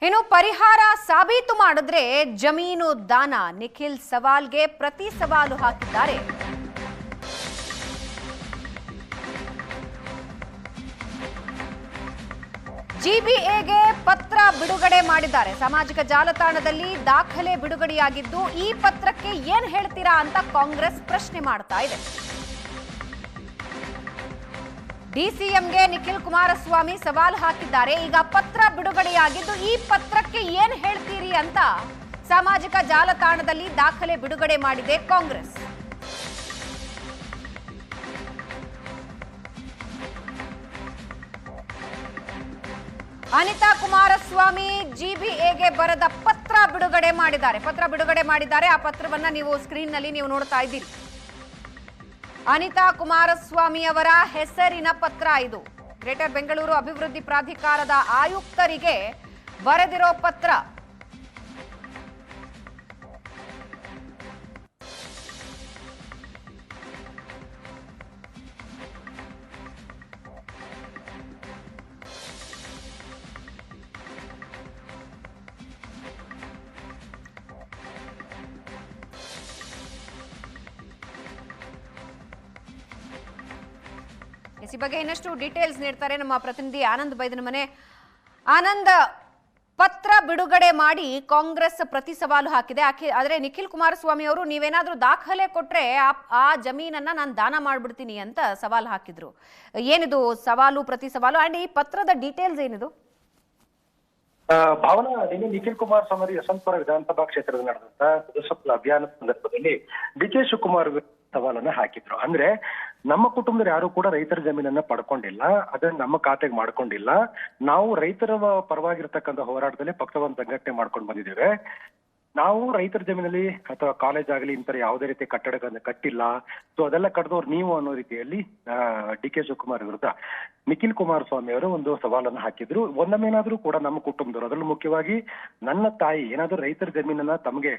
ಇನ್ನು ಪರಿಹಾರ ಸಾಬೀತು ಮಾಡಿದ್ರೆ ಜಮೀನು ದಾನ. ನಿಖಿಲ್ ಸವಾಲ್ಗೆ ಪ್ರತಿ ಸವಾಲು ಹಾಕಿದ್ದಾರೆ. ಜಿಬಿಎಗೆ ಪತ್ರ ಬಿಡುಗಡೆ ಮಾಡಿದ್ದಾರೆ. ಸಾಮಾಜಿಕ ಜಾಲತಾಣದಲ್ಲಿ ದಾಖಲೆ ಬಿಡುಗಡೆಯಾಗಿದ್ದು ಈ ಪತ್ರಕ್ಕೆ ಏನ್ ಹೇಳ್ತೀರಾ ಅಂತ ಕಾಂಗ್ರೆಸ್ ಪ್ರಶ್ನೆ ಮಾಡ್ತಾ ಇದೆ. ಡಿಸಿಎಂಗೆ ನಿಖಿಲ್ ಕುಮಾರಸ್ವಾಮಿ ಸವಾಲು ಹಾಕಿದ್ದಾರೆ. ಈಗ ಪತ್ರ ಬಿಡುಗಡೆಯಾಗಿದ್ದು ಈ ಪತ್ರಕ್ಕೆ ಏನ್ ಹೇಳ್ತೀರಿ ಅಂತ ಸಾಮಾಜಿಕ ಜಾಲತಾಣದಲ್ಲಿ ದಾಖಲೆ ಬಿಡುಗಡೆ ಮಾಡಿದೆ ಕಾಂಗ್ರೆಸ್. ಅನಿತಾ ಕುಮಾರಸ್ವಾಮಿ ಜಿಬಿಎಗೆ ಬರೆದ ಪತ್ರ ಬಿಡುಗಡೆ ಮಾಡಿದ್ದಾರೆ. ಆ ಪತ್ರವನ್ನ ನೀವು ಸ್ಕ್ರೀನ್ ನಲ್ಲಿ ನೀವು ನೋಡ್ತಾ ಇದ್ದೀರಿ. ಅನಿತಾ ಕುಮಾರಸ್ವಾಮಿ ಅವರ ಹೆಸರಿನ ಪತ್ರ ಇದು. ಗ್ರೇಟರ್ ಬೆಂಗಳೂರು ಅಭಿವೃದ್ಧಿ ಪ್ರಾಧಿಕಾರದ ಆಯುಕ್ತರಿಗೆ ಬರೆದಿರೋ ಪತ್ರ. ಈ ಬಗ್ಗೆ ಇನ್ನಷ್ಟು ಡೀಟೇಲ್ಸ್ ನೀಡ್ತಾರೆ ನಮ್ಮ ಪ್ರತಿನಿಧಿ ಆನಂದ್ ಬೈದನಮನೆ. ಆನಂದ್, ಪತ್ರ ಬಿಡುಗಡೆ ಮಾಡಿ ಕಾಂಗ್ರೆಸ್ ಪ್ರತಿ ಸವಾಲು ಹಾಕಿದೆ. ಆದ್ರೆ ನಿಖಿಲ್ ಕುಮಾರಸ್ವಾಮಿ ಅವರು ನೀವೇನಾದ್ರೂ ದಾಖಲೆ ಕೊಟ್ರೆ ಆ ಜಮೀನನ್ನ ನಾನು ದಾನ ಮಾಡ್ಬಿಡ್ತೀನಿ ಅಂತ ಸವಾಲು ಹಾಕಿದ್ರು. ಏನಿದು ಸವಾಲು ಪ್ರತಿ ಸವಾಲು ಅಂಡ್ ಈ ಪತ್ರದ ಡೀಟೇಲ್ಸ್ ಏನಿದು? ಭಾವನಾ, ನಿಖಿಲ್ ಕುಮಾರಸ್ವಾಮಿ ಯಶವಂತಪುರ ವಿಧಾನಸಭಾ ಕ್ಷೇತ್ರದ ನಡೆದಂತ ಸದಸ್ಯತ್ವ ಅಭಿಯಾನದ ಸಂದರ್ಭದಲ್ಲಿ ಡಿಕೆ ಶಿವಕುಮಾರ್ ಸವಾಲನ್ನ ಹಾಕಿದ್ರು. ಅಂದ್ರೆ ನಮ್ಮ ಕುಟುಂಬದಲ್ಲಿ ಯಾರು ಕೂಡ ರೈತರ ಜಮೀನನ್ನ ಪಡ್ಕೊಂಡಿಲ್ಲ, ಅದನ್ನ ನಮ್ಮ ಖಾತೆಗೆ ಮಾಡ್ಕೊಂಡಿಲ್ಲ. ನಾವು ರೈತರ ಪರವಾಗಿರ್ತಕ್ಕಂಥ ಹೋರಾಟದಲ್ಲಿ ಪಕ್ಷವನ್ನು ಸಂಘಟನೆ ಮಾಡ್ಕೊಂಡು ಬಂದಿದ್ದೇವೆ. ನಾವು ರೈತರ ಜಮೀನಲ್ಲಿ ಅಥವಾ ಕಾಲೇಜ್ ಆಗಲಿ ಇಂತರ ಯಾವುದೇ ರೀತಿ ಕಟ್ಟಡಗಳನ್ನ ಕಟ್ಟಿಲ್ಲ, ಸೊ ಅದೆಲ್ಲ ಕಟ್ಟದವ್ರು ನೀವು ಅನ್ನೋ ರೀತಿಯಲ್ಲಿ ಡಿ ಕೆ ಶಿವಕುಮಾರ್ ವಿರುದ್ಧ ನಿಖಿಲ್ ಕುಮಾರಸ್ವಾಮಿ ಅವರು ಒಂದು ಸವಾಲನ್ನ ಹಾಕಿದ್ರು. ಒಂದೊಮ್ಮೇನಾದ್ರೂ ಕೂಡ ನಮ್ಮ ಕುಟುಂಬದವರು, ಅದರಲ್ಲೂ ಮುಖ್ಯವಾಗಿ ನನ್ನ ತಾಯಿ ಏನಾದ್ರೂ ರೈತರ ಜಮೀನನ್ನ ತಮಗೆ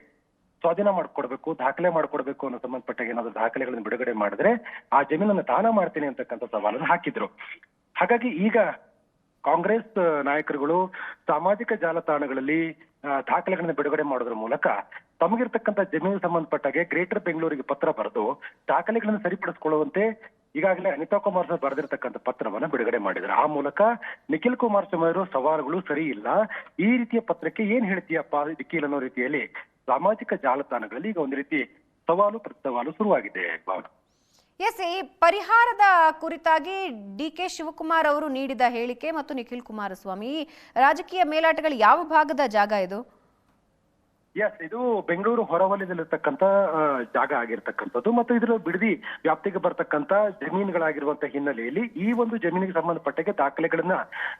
ಸ್ವಾಧೀನ ಮಾಡ್ಕೊಡ್ಬೇಕು, ದಾಖಲೆ ಮಾಡ್ಕೊಡ್ಬೇಕು ಅನ್ನೋ ಸಂಬಂಧಪಟ್ಟಾಗ ಏನಾದ್ರು ದಾಖಲೆಗಳನ್ನು ಬಿಡುಗಡೆ ಮಾಡಿದ್ರೆ ಆ ಜಮೀನನ್ನು ದಾನ ಮಾಡ್ತೀನಿ ಅಂತಕ್ಕಂಥ ಸವಾಲನ್ನು ಹಾಕಿದ್ರು. ಹಾಗಾಗಿ ಈಗ ಕಾಂಗ್ರೆಸ್ ನಾಯಕರುಗಳು ಸಾಮಾಜಿಕ ಜಾಲತಾಣಗಳಲ್ಲಿ ದಾಖಲೆಗಳನ್ನ ಬಿಡುಗಡೆ ಮಾಡೋದ್ರ ಮೂಲಕ ತಮಗಿರ್ತಕ್ಕಂಥ ಜಮೀನು ಸಂಬಂಧಪಟ್ಟಾಗೆ ಗ್ರೇಟರ್ ಬೆಂಗಳೂರಿಗೆ ಪತ್ರ ಬರೆದು ದಾಖಲೆಗಳನ್ನು ಸರಿಪಡಿಸಿಕೊಳ್ಳುವಂತೆ ಈಗಾಗಲೇ ಅನಿತಾ ಕುಮಾರಸ್ವಾಮಿ ಬರೆದಿರ್ತಕ್ಕಂಥ ಪತ್ರವನ್ನ ಬಿಡುಗಡೆ ಮಾಡಿದ್ರು. ಆ ಮೂಲಕ ನಿಖಿಲ್ ಕುಮಾರಸ್ವಾಮಿ ಅವರು ಸವಾಲುಗಳು ಸರಿ ಇಲ್ಲ, ಈ ರೀತಿಯ ಪತ್ರಕ್ಕೆ ಏನ್ ಹೇಳ್ತೀಯಪ್ಪ ನಿಖಿಲ್ ಅನ್ನೋ ರೀತಿಯಲ್ಲಿ ಸಾಮಾಜಿಕ ಜಾಲತಾಣಗಳಲ್ಲಿ ಈಗ ಒಂದು ರೀತಿ ಸವಾಲು ಪ್ರತಿ ಸವಾಲು ಶುರುವಾಗಿದೆ. ಎಸ್, ಈ ಪರಿಹಾರದ ಕುರಿತಾಗಿ ಡಿ ಕೆ ಶಿವಕುಮಾರ್ ಅವರು ನೀಡಿದ ಹೇಳಿಕೆ ಮತ್ತು ನಿಖಿಲ್ ಕುಮಾರಸ್ವಾಮಿ ರಾಜಕೀಯ ಮೇಲಾಟಗಳು ಯಾವ ಭಾಗದ ಜಾಗ ಇದು? ಎಸ್, ಇದು ಬೆಂಗಳೂರು ಹೊರವಲಯದಲ್ಲಿರ್ತಕ್ಕಂಥ ಜಾಗ ಆಗಿರ್ತಕ್ಕಂಥದ್ದು ಮತ್ತು ಇದರ ಬಿಡದಿ ವ್ಯಾಪ್ತಿಗೆ ಬರ್ತಕ್ಕಂಥ ಜಮೀನುಗಳಾಗಿರುವಂತ ಹಿನ್ನೆಲೆಯಲ್ಲಿ ಈ ಒಂದು ಜಮೀನಿಗೆ ಸಂಬಂಧಪಟ್ಟಾಗೆ ದಾಖಲೆಗಳನ್ನ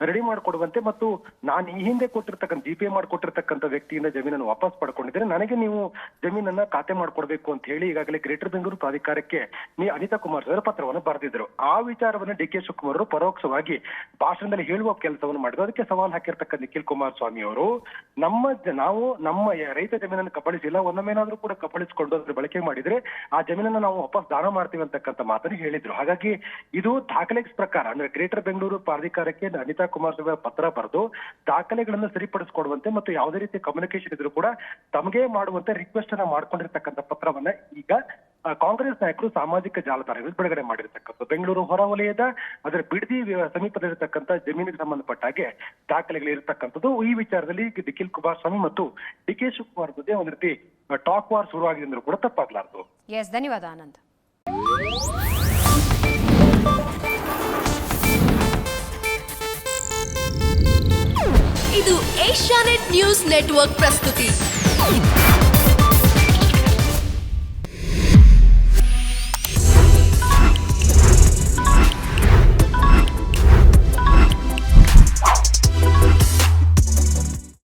ರೆಡಿ ಮಾಡಿಕೊಡುವಂತೆ ಮತ್ತು ನಾನು ಈ ಹಿಂದೆ ಕೊಟ್ಟಿರ್ತಕ್ಕಂಥ ಜಿಪಿಎ ಮಾಡಿಕೊಟ್ಟಿರ್ತಕ್ಕಂಥ ವ್ಯಕ್ತಿಯಿಂದ ಜಮೀನನ್ನು ವಾಪಸ್ ಪಡ್ಕೊಂಡಿದ್ದೇನೆ, ನನಗೆ ನೀವು ಜಮೀನನ್ನ ಖಾತೆ ಮಾಡ್ಕೊಡ್ಬೇಕು ಅಂತ ಹೇಳಿ ಈಗಾಗಲೇ ಗ್ರೇಟರ್ ಬೆಂಗಳೂರು ಪ್ರಾಧಿಕಾರಕ್ಕೆ ಅನಿತಾ ಕುಮಾರಸ್ವಾಮಿ ಪತ್ರವನ್ನು ಬರೆದಿದ್ರು. ಆ ವಿಚಾರವನ್ನು ಡಿ ಕೆ ಶಿವಕುಮಾರ್ ಅವರು ಪರೋಕ್ಷವಾಗಿ ಭಾಷಣದಲ್ಲಿ ಹೇಳುವ ಕೆಲಸವನ್ನು ಮಾಡಿದ್ರು. ಅದಕ್ಕೆ ಸವಾಲು ಹಾಕಿರ್ತಕ್ಕಂಥ ನಿಖಿಲ್ ಕುಮಾರಸ್ವಾಮಿ ಅವರು ನಾವು ನಮ್ಮ ರೈತ ಜಮೀನನ್ನು ಕಬಳಿಸಿಲ್ಲ, ಒಂದೊಮ್ಮೇನಾದ್ರೂ ಕೂಡ ಕಬಳಿಸಿಕೊಂಡು ಅದ್ರ ಬಳಕೆ ಮಾಡಿದ್ರೆ ಆ ಜಮೀನನ್ನ ನಾವು ವಾಪಸ್ ದಾನ ಮಾಡ್ತೀವಿ ಅಂತಕ್ಕಂಥ ಮಾತನ್ನು ಹೇಳಿದ್ರು. ಹಾಗಾಗಿ ಇದು ದಾಖಲೆ ಪ್ರಕಾರ ಅಂದ್ರೆ ಗ್ರೇಟರ್ ಬೆಂಗಳೂರು ಪ್ರಾಧಿಕಾರಕ್ಕೆ ಅನಿತಾ ಕುಮಾರಸ್ವಾಮಿ ಪತ್ರ ಬರೆದು ದಾಖಲೆಗಳನ್ನು ಸರಿಪಡಿಸಿಕೊಡುವಂತೆ ಮತ್ತು ಯಾವುದೇ ರೀತಿಯ ಕಮ್ಯುನಿಕೇಶನ್ ಇದ್ರೂ ಕೂಡ ತಮಗೆ ಮಾಡುವಂತೆ ರಿಕ್ವೆಸ್ಟ್ ಅನ್ನ ಮಾಡ್ಕೊಂಡಿರ್ತಕ್ಕಂಥ ಪತ್ರವನ್ನ ಈಗ ಕಾಂಗ್ರೆಸ್ ನಾಯಕರು ಸಾಮಾಜಿಕ ಜಾಲತಾಣಗಳಲ್ಲಿ ಬಿಡುಗಡೆ ಮಾಡಿರ್ತಕ್ಕಂಥ ಬೆಂಗಳೂರು ಹೊರವಲಯದ ಅದರ ಬಿಡದಿ ಸಮೀಪದಲ್ಲಿರ್ತಕ್ಕಂಥ ಜಮೀನಿಗೆ ಸಂಬಂಧಪಟ್ಟ ಹಾಗೆ ದಾಖಲೆಗಳು ಇರತಕ್ಕಂಥದ್ದು. ಈ ವಿಚಾರದಲ್ಲಿ ನಿಖಿಲ್ ಕುಮಾರಸ್ವಾಮಿ ಮತ್ತು ಡಿ ಕೆ ಶಿವಕುಮಾರ್ ಜೊತೆ ಒಂದು ರೀತಿ ಟಾಕ್ ವಾರ್ ಶುರುವಾಗಿದೆ ಅಂದ್ರೂ ಕೂಡ ತಪ್ಪಾಗ್ಲಾರ್ದು. ಎಸ್, ಧನ್ಯವಾದ ಆನಂದ್. ಇದು ಏಷ್ಯಾನೆಟ್ ನ್ಯೂಸ್ ನೆಟ್ವರ್ಕ್ ಪ್ರಸ್ತುತಿ.